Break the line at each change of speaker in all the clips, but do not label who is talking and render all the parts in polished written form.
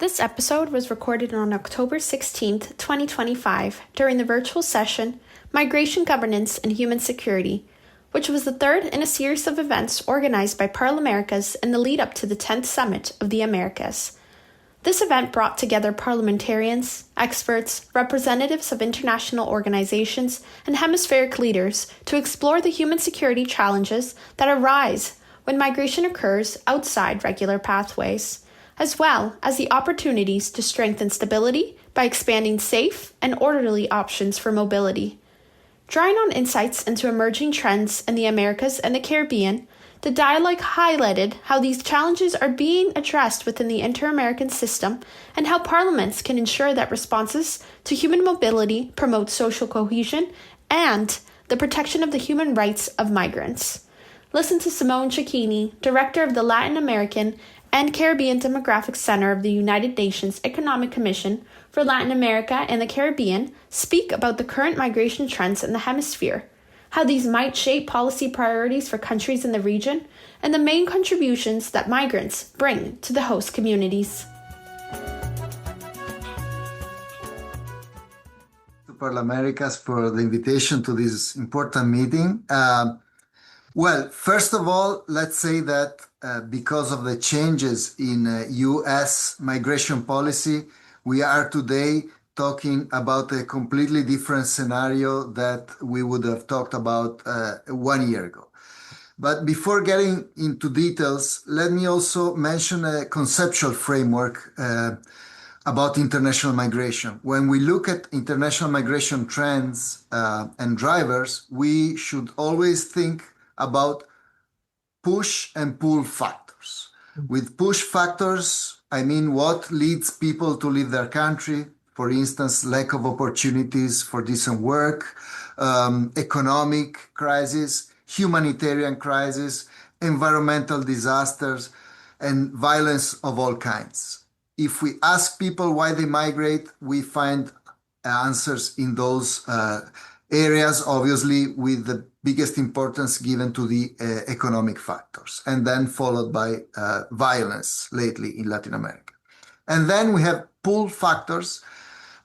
This episode was recorded on October 16th, 2025, during the virtual session, Migration Governance and Human Security, which was the third in a series of events organized by ParlAmericas in the lead up to the 10th Summit of the Americas. This event brought together parliamentarians, experts, representatives of international organizations, and hemispheric leaders to explore the human security challenges that arise when migration occurs outside regular pathways, as well as the opportunities to strengthen stability by expanding safe and orderly options for mobility. Drawing on insights into emerging trends in the Americas and the Caribbean, the dialogue highlighted how these challenges are being addressed within the inter-American system and how parliaments can ensure that responses to human mobility promote social cohesion and the protection of the human rights of migrants. Listen to Simone Cecchini, Director of the Latin American and Caribbean Demographic Center of the United Nations Economic Commission for Latin America and the Caribbean, speak about the current migration trends in the hemisphere, how these might shape policy priorities for countries in the region, and the main contributions that migrants bring to the host communities.
To ParlAmericas for the invitation to this important meeting. Well, first of all, let's say that because of the changes in U.S. migration policy, we are today talking about a completely different scenario that we would have talked about 1 year ago. But before getting into details, let me also mention a conceptual framework about international migration. When we look at international migration trends and drivers, we should always think about push and pull factors. With push factors, I mean what leads people to leave their country. For instance, lack of opportunities for decent work, economic crisis, humanitarian crisis, environmental disasters, and violence of all kinds. If we ask people why they migrate, we find answers in those areas, obviously with the biggest importance given to the economic factors, and then followed by violence lately in Latin America. And then we have pull factors,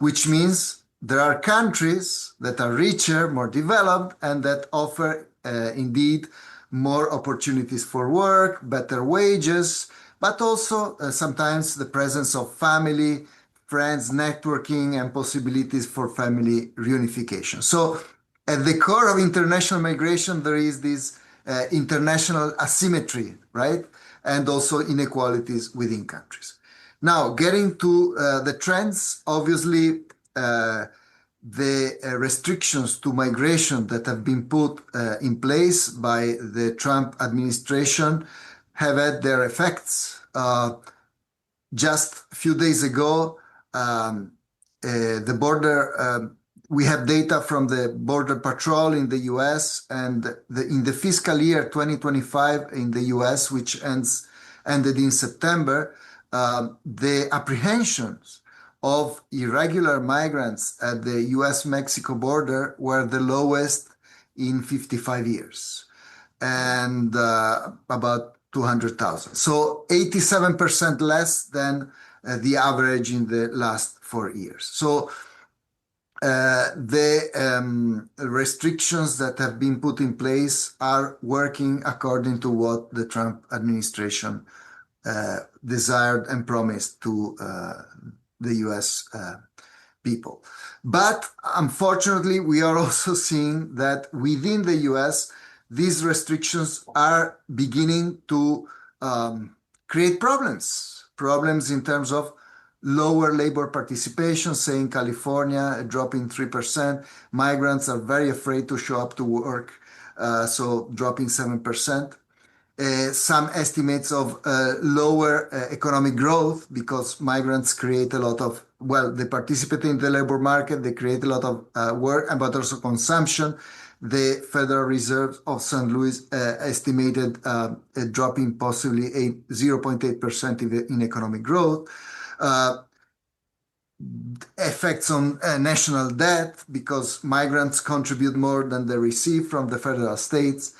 which means there are countries that are richer, more developed, and that offer indeed more opportunities for work, better wages, but also sometimes the presence of family, friends, networking, and possibilities for family reunification. So at the core of international migration, there is this international asymmetry, right? And also inequalities within countries. Now, getting to the trends, obviously, the restrictions to migration that have been put in place by the Trump administration have had their effects. Just a few days ago, the border, we have data from the Border Patrol in the US, and in the fiscal year 2025 in the US, which ended in September, the apprehensions of irregular migrants at the US-Mexico border were the lowest in 55 years, and about 200,000. So 87% less than the average in the last 4 years. So the restrictions that have been put in place are working according to what the Trump administration desired and promised to the US people. But unfortunately, we are also seeing that within the US, these restrictions are beginning to create problems in terms of lower labor participation, say in California, a drop in 3%. Migrants are very afraid to show up to work, so dropping 7%. Some estimates of lower economic growth because migrants create a lot of, well, they participate in the labor market, they create a lot of work, but also consumption. The Federal Reserve of St. Louis estimated a drop in possibly 0.8% in economic growth. Effects on national debt because migrants contribute more than they receive from the federal states.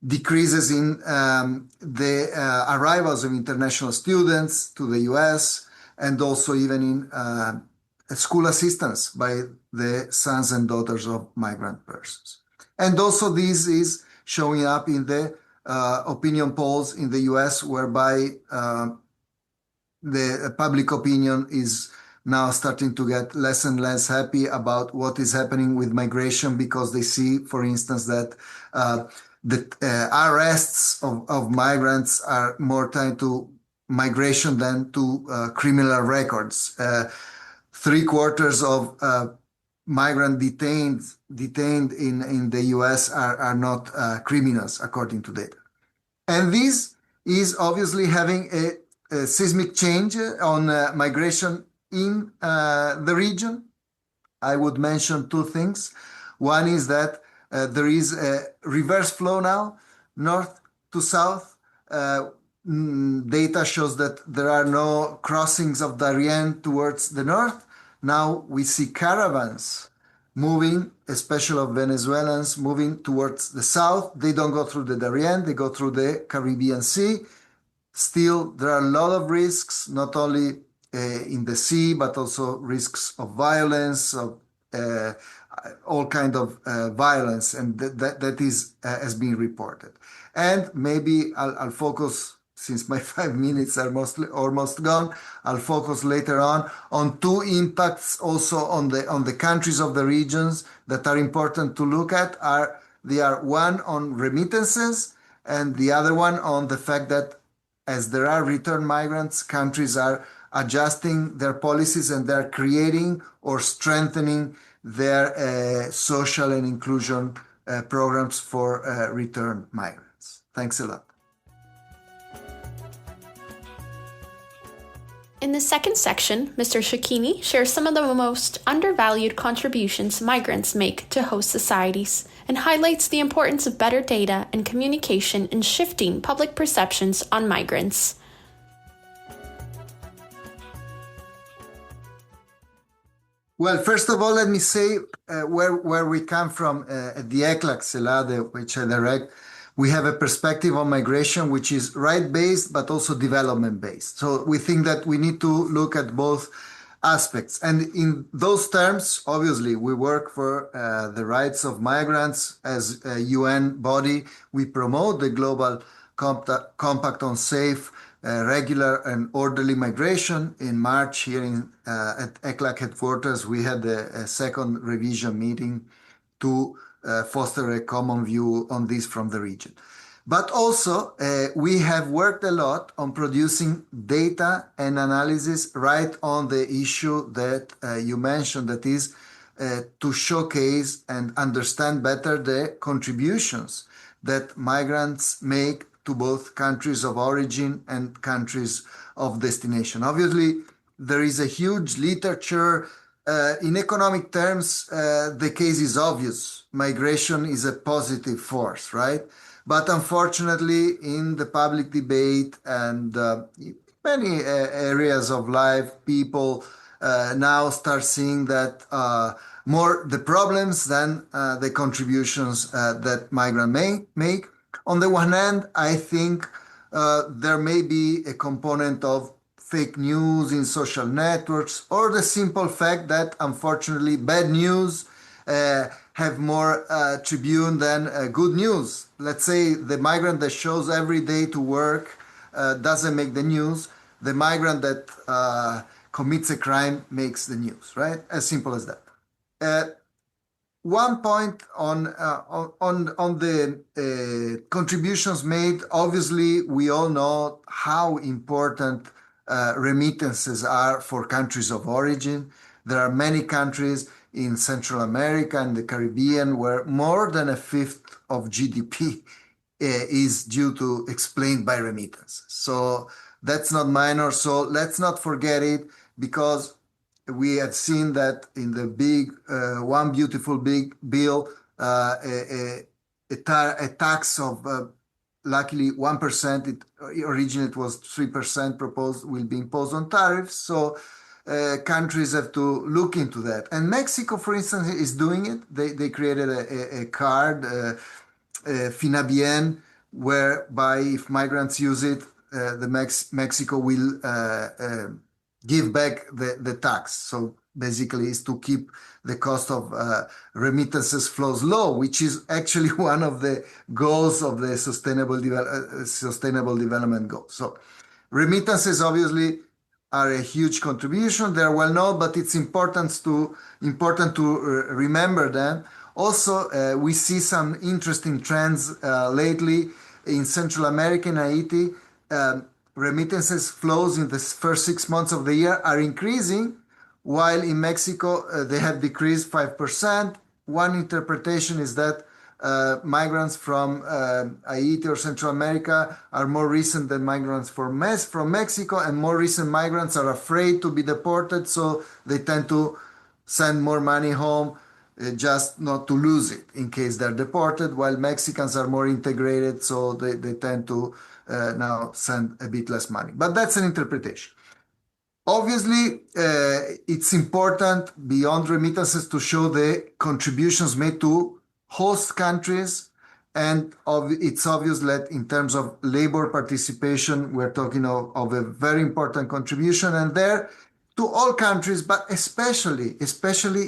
Decreases in the arrivals of international students to the US, and also even in school assistance by the sons and daughters of migrant persons. And also this is showing up in the opinion polls in the US, whereby the public opinion is now starting to get less and less happy about what is happening with migration, because they see, for instance, that the arrests of migrants are more tied to migration than to criminal records. Three-quarters of migrant detained in the US are not criminals, according to data. And this is obviously having a seismic change on migration in the region. I would mention two things. One is that there is a reverse flow now, north to south. Data shows that there are no crossings of Darien towards the north. Now we see caravans moving, especially of Venezuelans, moving towards the south. They don't go through the Darien, they go through the Caribbean Sea. Still, there are a lot of risks, not only in the sea, but also risks of violence, of all kind of violence, and that is has been reported. And maybe I'll focus, since my 5 minutes are almost gone, I'll focus later on two impacts also on the countries of the regions that are important to look at. They are one on remittances, and the other one on the fact that as there are return migrants, countries are adjusting their policies and they're creating or strengthening their social and inclusion programs for return migrants. Thanks a lot.
In the second section, Mr. Shachini shares some of the most undervalued contributions migrants make to host societies and highlights the importance of better data and communication in shifting public perceptions on migrants.
Well, first of all, let me say where we come from at the ECLAC CELADE, which I direct. We have a perspective on migration which is right-based but also development-based. So we think that we need to look at both aspects. And in those terms, obviously, we work for the rights of migrants. As a UN body, we promote the Global Compact on Safe, regular and orderly migration. In March, here at ECLAC headquarters, we had a second revision meeting to foster a common view on this from the region. But also, we have worked a lot on producing data and analysis right on the issue that you mentioned, that is to showcase and understand better the contributions that migrants make to both countries of origin and countries of destination. Obviously, there is a huge literature. In economic terms, the case is obvious. Migration is a positive force, right? But unfortunately, in the public debate and many areas of life, people now start seeing that more the problems than the contributions that migrants may make. On the one hand, I think there may be a component of fake news in social networks, or the simple fact that, unfortunately, bad news have more tribune than good news. Let's say the migrant that shows every day to work doesn't make the news. The migrant that commits a crime makes the news, right? As simple as that. One point on the contributions made. Obviously, we all know how important remittances are for countries of origin. There are many countries in Central America and the Caribbean where more than a fifth of GDP is due to explained by remittances. So that's not minor. So let's not forget it, because we have seen that in the big One Beautiful Big Bill, a tax of luckily 1%. Originally it was 3% proposed, will be imposed on tariffs. So countries have to look into that. And Mexico, for instance, is doing it. They created a card, Finabien, whereby if migrants use it, Mexico will give back the tax. So basically is to keep the cost of remittances flows low, which is actually one of the goals of the sustainable development goals. So remittances obviously are a huge contribution. They're well known, but it's important to remember them. Also, we see some interesting trends lately in Central America and Haiti. Remittances flows in the first 6 months of the year are increasing, while in Mexico they have decreased 5%. One interpretation is that migrants from Haiti or Central America are more recent than migrants from Mexico, and more recent migrants are afraid to be deported, so they tend to send more money home just not to lose it in case they're deported, while Mexicans are more integrated, so they tend to now send a bit less money. But that's an interpretation. Obviously, it's important beyond remittances to show the contributions made to host countries, and it's obvious that in terms of labor participation, we're talking of a very important contribution, and there to all countries, but especially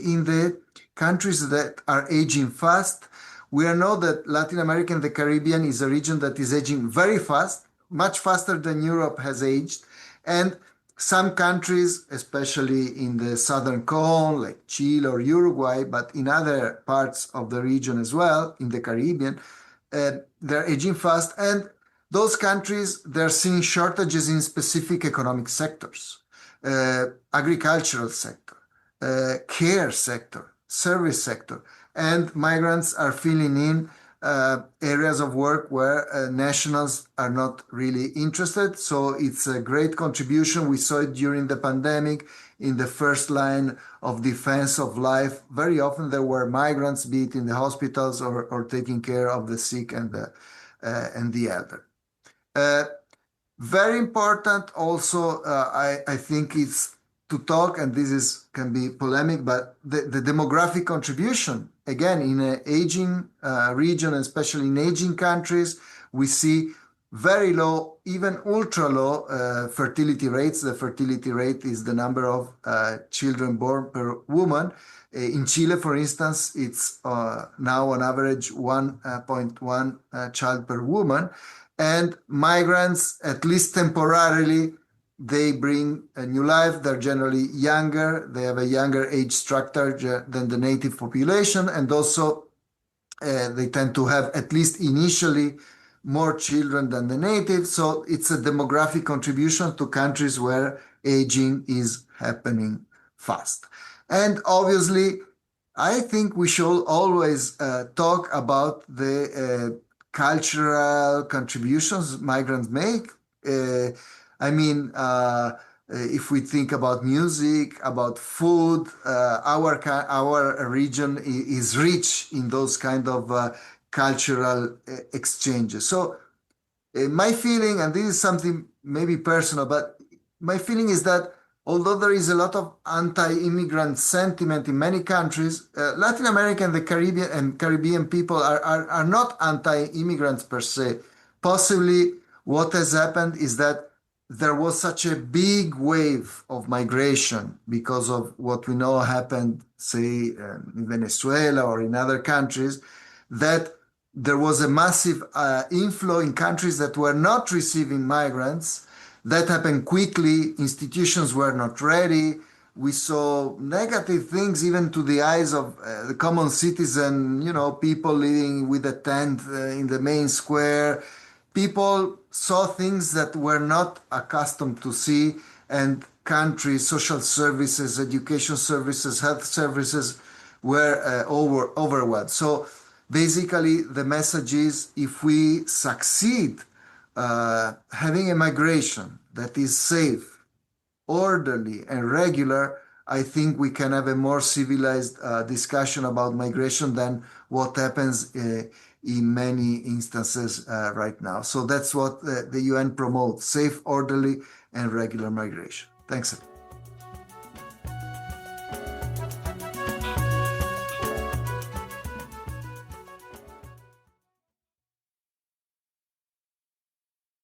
in the countries that are aging fast. We know that Latin America and the Caribbean is a region that is aging very fast, much faster than Europe has aged, and some countries, especially in the southern cone, like Chile or Uruguay, but in other parts of the region as well, in the Caribbean, they're aging fast. And those countries, they're seeing shortages in specific economic sectors, agricultural sector, care sector, service sector. And migrants are filling in areas of work where nationals are not really interested. So it's a great contribution. We saw it during the pandemic in the first line of defense of life. Very often there were migrants, be it in the hospitals or taking care of the sick and the elder. Very important also, I think it's to talk, and can be polemic, but the demographic contribution, again, in an aging region, especially in aging countries, we see very low, even ultra low fertility rates. The fertility rate is the number of children born per woman. In Chile, for instance, it's now on average 1.1 child per woman. And migrants, at least temporarily, they bring a new life. They're generally younger. They have a younger age structure than the native population. And also, they tend to have, at least initially, more children than the natives. So it's a demographic contribution to countries where aging is happening fast. And obviously, I think we should always talk about the cultural contributions migrants make. If we think about music, about food, our region is rich in those kind of cultural exchanges. So my feeling, and this is something maybe personal, but my feeling is that although there is a lot of anti-immigrant sentiment in many countries, Latin America and the Caribbean people are not anti-immigrants per se. Possibly what has happened is that there was such a big wave of migration because of what we know happened, say, in Venezuela or in other countries, that there was a massive inflow in countries that were not receiving migrants. That happened quickly. Institutions were not ready. We saw negative things even to the eyes of the common citizen, people living with a tent in the main square. People saw things that were not accustomed to see, and countries, social services, education services, health services were overwhelmed. So basically, the message is if we succeed having a migration that is safe, orderly, and regular, I think we can have a more civilized discussion about migration than what happens in many instances right now. So that's what the UN promotes: safe, orderly, and regular migration. Thanks.